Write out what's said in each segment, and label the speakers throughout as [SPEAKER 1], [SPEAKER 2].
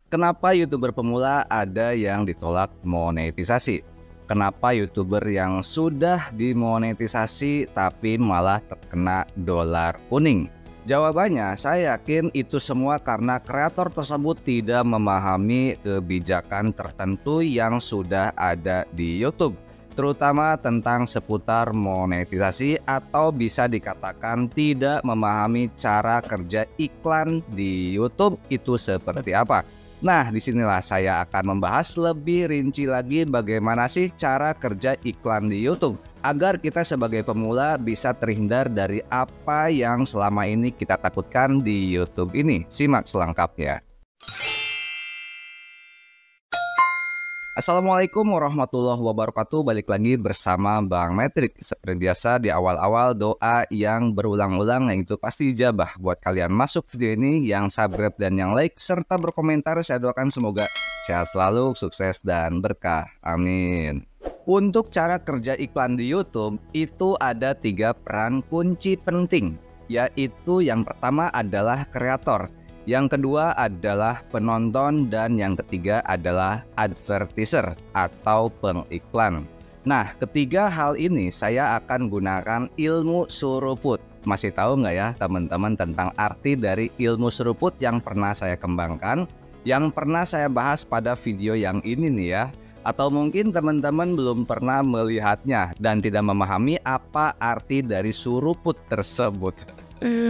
[SPEAKER 1] Kenapa YouTuber pemula ada yang ditolak monetisasi? Kenapa YouTuber yang sudah dimonetisasi tapi malah terkena dolar kuning? Jawabannya, saya yakin itu semua karena kreator tersebut tidak memahami kebijakan tertentu yang sudah ada di YouTube, terutama tentang seputar monetisasi, atau bisa dikatakan tidak memahami cara kerja iklan di YouTube itu seperti apa. Nah, disinilah saya akan membahas lebih rinci lagi bagaimana sih cara kerja iklan di YouTube agar kita sebagai pemula bisa terhindar dari apa yang selama ini kita takutkan di YouTube ini. Simak selengkapnya. Assalamualaikum warahmatullahi wabarakatuh. Balik lagi bersama Bang Metrik. Seperti biasa di awal-awal doa yang berulang-ulang, yang itu pasti ijabah buat kalian masuk video ini, yang subscribe dan yang like serta berkomentar. Saya doakan semoga sehat selalu, sukses dan berkah. Amin. Untuk cara kerja iklan di YouTube itu ada 3 peran kunci penting, yaitu yang pertama adalah kreator, yang kedua adalah penonton, dan yang ketiga adalah advertiser atau pengiklan. Nah, ketiga hal ini saya akan gunakan ilmu suruput. Masih tahu nggak ya teman-teman tentang arti dari ilmu suruput yang pernah saya kembangkan, yang pernah saya bahas pada video yang ini nih ya? Atau mungkin teman-teman belum pernah melihatnya dan tidak memahami apa arti dari suruput tersebut.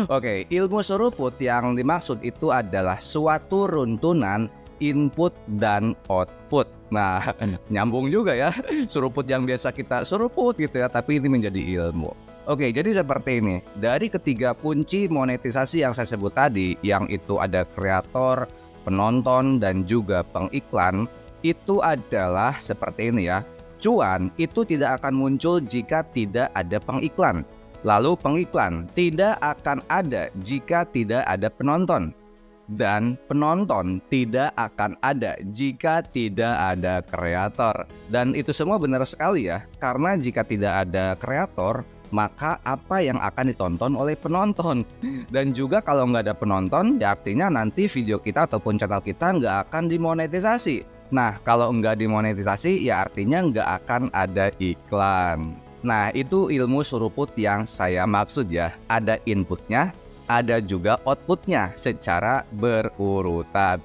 [SPEAKER 1] Oke, ilmu suruput yang dimaksud itu adalah suatu runtunan input dan output. Nah, nyambung juga ya, suruput yang biasa kita suruput gitu ya, tapi ini menjadi ilmu. Oke, jadi seperti ini. Dari ketiga kunci monetisasi yang saya sebut tadi, yang itu ada kreator, penonton, dan juga pengiklan, itu adalah seperti ini ya. Cuan itu tidak akan muncul jika tidak ada pengiklan. Lalu pengiklan tidak akan ada jika tidak ada penonton. Dan penonton tidak akan ada jika tidak ada kreator. Dan itu semua benar sekali ya, karena jika tidak ada kreator, maka apa yang akan ditonton oleh penonton? Dan juga kalau nggak ada penonton, ya artinya nanti video kita ataupun channel kita nggak akan dimonetisasi. Nah, kalau nggak dimonetisasi, ya artinya nggak akan ada iklan. Nah, itu ilmu suruput yang saya maksud ya. Ada inputnya, ada juga outputnya secara berurutan.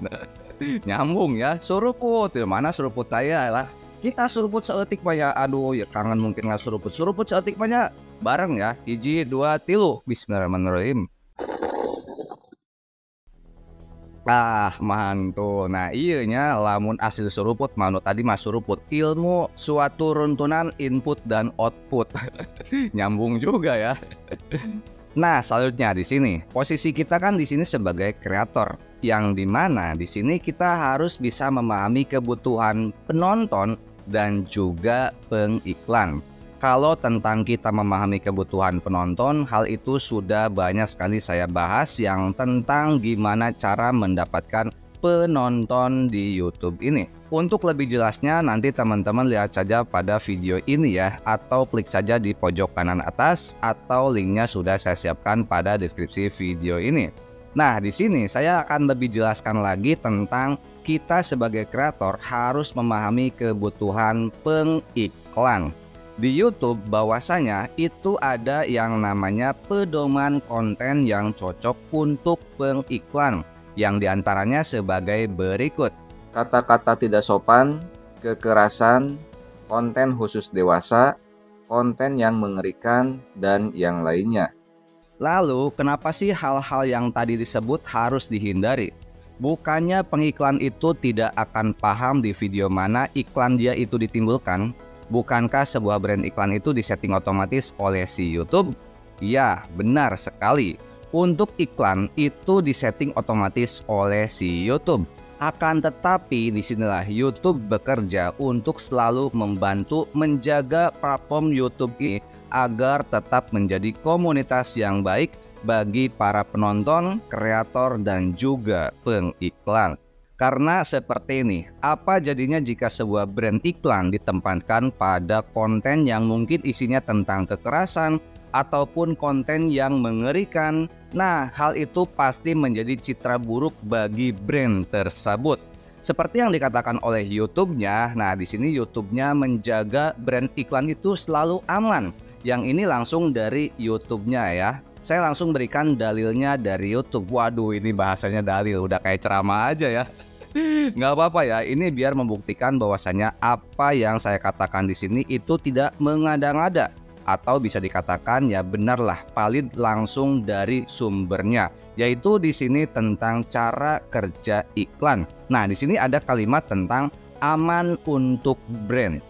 [SPEAKER 1] Nyambung ya, suruput. Mana suruput saya lah. Kita suruput seetik banyak. Aduh, ya kangen mungkin nggak suruput. Suruput seetik banyak. Bareng ya. 1, 2, 3. Bismillahirrahmanirrahim. Mantul. Nah, iyanya lamun hasil suruput manut tadi mas suruput ilmu suatu runtunan input dan output. Nyambung juga ya. Nah, selanjutnya di sini posisi kita kan di sini sebagai kreator, yang dimana di sini kita harus bisa memahami kebutuhan penonton dan juga pengiklan. Kalau tentang kita memahami kebutuhan penonton, hal itu sudah banyak sekali saya bahas, yang tentang gimana cara mendapatkan penonton di YouTube ini. Untuk lebih jelasnya nanti teman-teman lihat saja pada video ini ya, atau klik saja di pojok kanan atas, atau linknya sudah saya siapkan pada deskripsi video ini. Nah, di sini saya akan lebih jelaskan lagi tentang kita sebagai kreator harus memahami kebutuhan pengiklan. Di YouTube bahwasanya itu ada yang namanya pedoman konten yang cocok untuk pengiklan, yang diantaranya sebagai berikut: kata-kata tidak sopan, kekerasan, konten khusus dewasa, konten yang mengerikan, dan yang lainnya. Lalu kenapa sih hal-hal yang tadi disebut harus dihindari? Bukannya pengiklan itu tidak akan paham di video mana iklan dia itu ditimbulkan? Bukankah sebuah brand iklan itu disetting otomatis oleh si YouTube? Ya, benar sekali. Untuk iklan itu disetting otomatis oleh si YouTube. Akan tetapi disinilah YouTube bekerja untuk selalu membantu menjaga platform YouTube ini agar tetap menjadi komunitas yang baik bagi para penonton, kreator, dan juga pengiklan. Karena seperti ini, apa jadinya jika sebuah brand iklan ditempatkan pada konten yang mungkin isinya tentang kekerasan ataupun konten yang mengerikan? Nah, hal itu pasti menjadi citra buruk bagi brand tersebut. Seperti yang dikatakan oleh YouTube-nya, nah di sini YouTube-nya menjaga brand iklan itu selalu aman. Yang ini langsung dari YouTube-nya ya. Saya langsung berikan dalilnya dari YouTube. Waduh, ini bahasanya dalil, udah kayak ceramah aja ya. Nggak apa-apa ya, ini biar membuktikan bahwasanya apa yang saya katakan di sini itu tidak mengada-ngada. Atau bisa dikatakan ya benarlah valid langsung dari sumbernya, yaitu di sini tentang cara kerja iklan. Nah, di sini ada kalimat tentang aman untuk brand.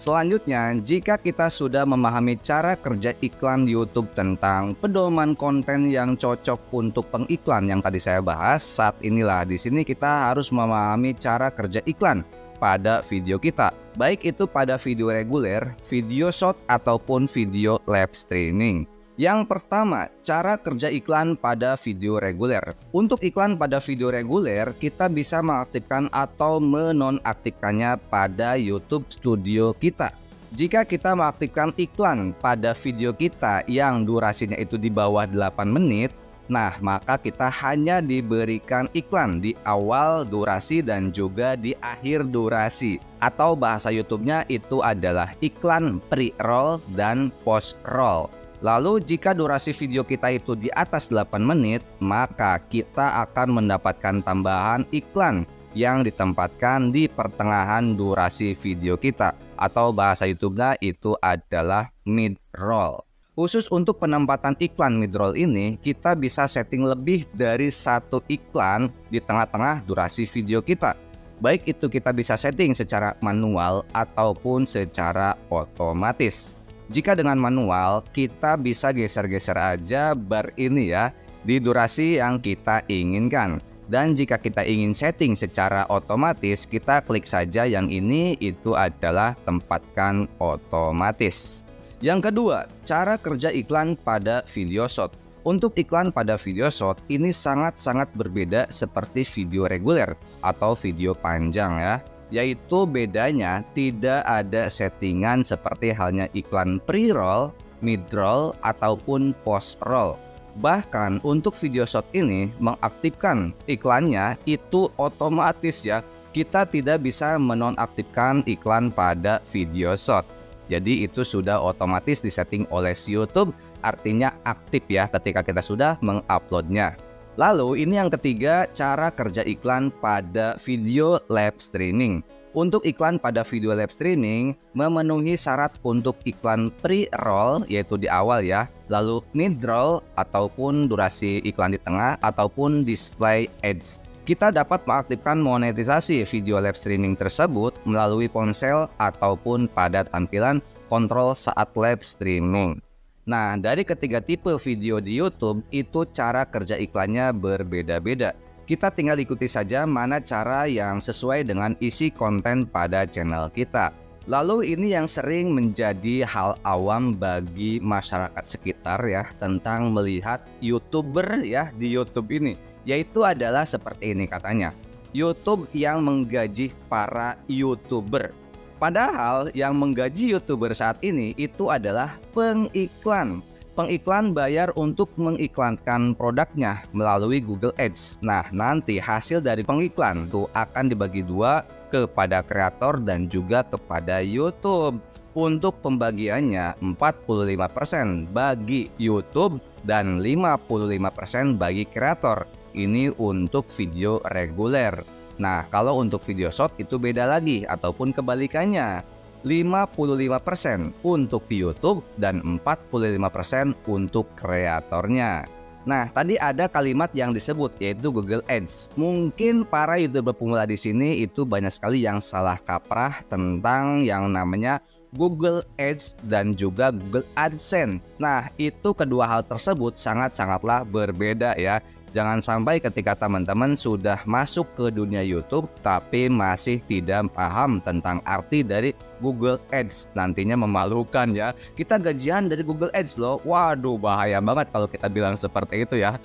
[SPEAKER 1] Selanjutnya, jika kita sudah memahami cara kerja iklan YouTube tentang pedoman konten yang cocok untuk pengiklan yang tadi saya bahas, saat inilah di sini kita harus memahami cara kerja iklan pada video kita, baik itu pada video reguler, video short ataupun video live streaming. Yang pertama, cara kerja iklan pada video reguler. Untuk iklan pada video reguler, kita bisa mengaktifkan atau menonaktifkannya pada YouTube Studio kita. Jika kita mengaktifkan iklan pada video kita yang durasinya itu di bawah 8 menit, nah maka kita hanya diberikan iklan di awal durasi dan juga di akhir durasi. Atau bahasa YouTube-nya itu adalah iklan pre-roll dan post-roll. Lalu jika durasi video kita itu di atas 8 menit, maka kita akan mendapatkan tambahan iklan yang ditempatkan di pertengahan durasi video kita. Atau bahasa YouTube-nya itu adalah mid-roll. Khusus untuk penempatan iklan mid-roll ini, kita bisa setting lebih dari satu iklan di tengah-tengah durasi video kita. Baik itu kita bisa setting secara manual ataupun secara otomatis. Jika dengan manual, kita bisa geser-geser aja bar ini ya di durasi yang kita inginkan. Dan jika kita ingin setting secara otomatis, kita klik saja yang ini, itu adalah tempatkan otomatis. Yang kedua, cara kerja iklan pada video short. Untuk iklan pada video short ini sangat-sangat berbeda seperti video reguler atau video panjang ya. Yaitu bedanya tidak ada settingan seperti halnya iklan pre-roll, mid-roll, ataupun post-roll. Bahkan untuk video short ini mengaktifkan iklannya itu otomatis ya. Kita tidak bisa menonaktifkan iklan pada video short. Jadi itu sudah otomatis disetting oleh si YouTube, artinya aktif ya ketika kita sudah menguploadnya. Lalu ini yang ketiga, cara kerja iklan pada video live streaming. Untuk iklan pada video live streaming memenuhi syarat untuk iklan pre-roll yaitu di awal ya, lalu mid-roll ataupun durasi iklan di tengah ataupun display ads. Kita dapat mengaktifkan monetisasi video live streaming tersebut melalui ponsel ataupun pada tampilan kontrol saat live streaming. Nah, dari ketiga tipe video di YouTube itu cara kerja iklannya berbeda-beda. Kita tinggal ikuti saja mana cara yang sesuai dengan isi konten pada channel kita. Lalu ini yang sering menjadi hal awam bagi masyarakat sekitar ya tentang melihat YouTuber ya di YouTube ini, yaitu adalah seperti ini katanya. YouTube yang menggaji para YouTuber. Padahal yang menggaji YouTuber saat ini itu adalah pengiklan. Pengiklan bayar untuk mengiklankan produknya melalui Google Ads. Nah, nanti hasil dari pengiklan itu akan dibagi dua kepada kreator dan juga kepada YouTube. Untuk pembagiannya 45% bagi YouTube dan 55% bagi kreator. Ini untuk video reguler. Nah, kalau untuk video short itu beda lagi ataupun kebalikannya. 55% untuk YouTube dan 45% untuk kreatornya. Nah, tadi ada kalimat yang disebut yaitu Google Ads. Mungkin para YouTuber pemula di sini itu banyak sekali yang salah kaprah tentang yang namanya Google Ads dan juga Google AdSense. Nah, itu kedua hal tersebut sangat-sangatlah berbeda ya. Jangan sampai ketika teman-teman sudah masuk ke dunia YouTube tapi masih tidak paham tentang arti dari Google Ads. Nantinya memalukan ya. Kita gajian dari Google Ads loh. Waduh, bahaya banget kalau kita bilang seperti itu ya.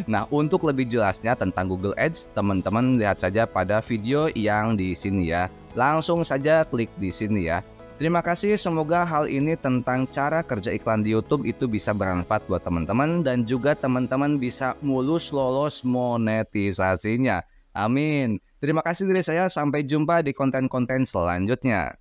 [SPEAKER 1] Nah, untuk lebih jelasnya tentang Google Ads, teman-teman lihat saja pada video yang di sini ya. Langsung saja klik di sini ya. Terima kasih, semoga hal ini tentang cara kerja iklan di YouTube itu bisa bermanfaat buat teman-teman dan juga teman-teman bisa mulus lolos monetisasinya. Amin. Terima kasih dari saya, sampai jumpa di konten-konten selanjutnya.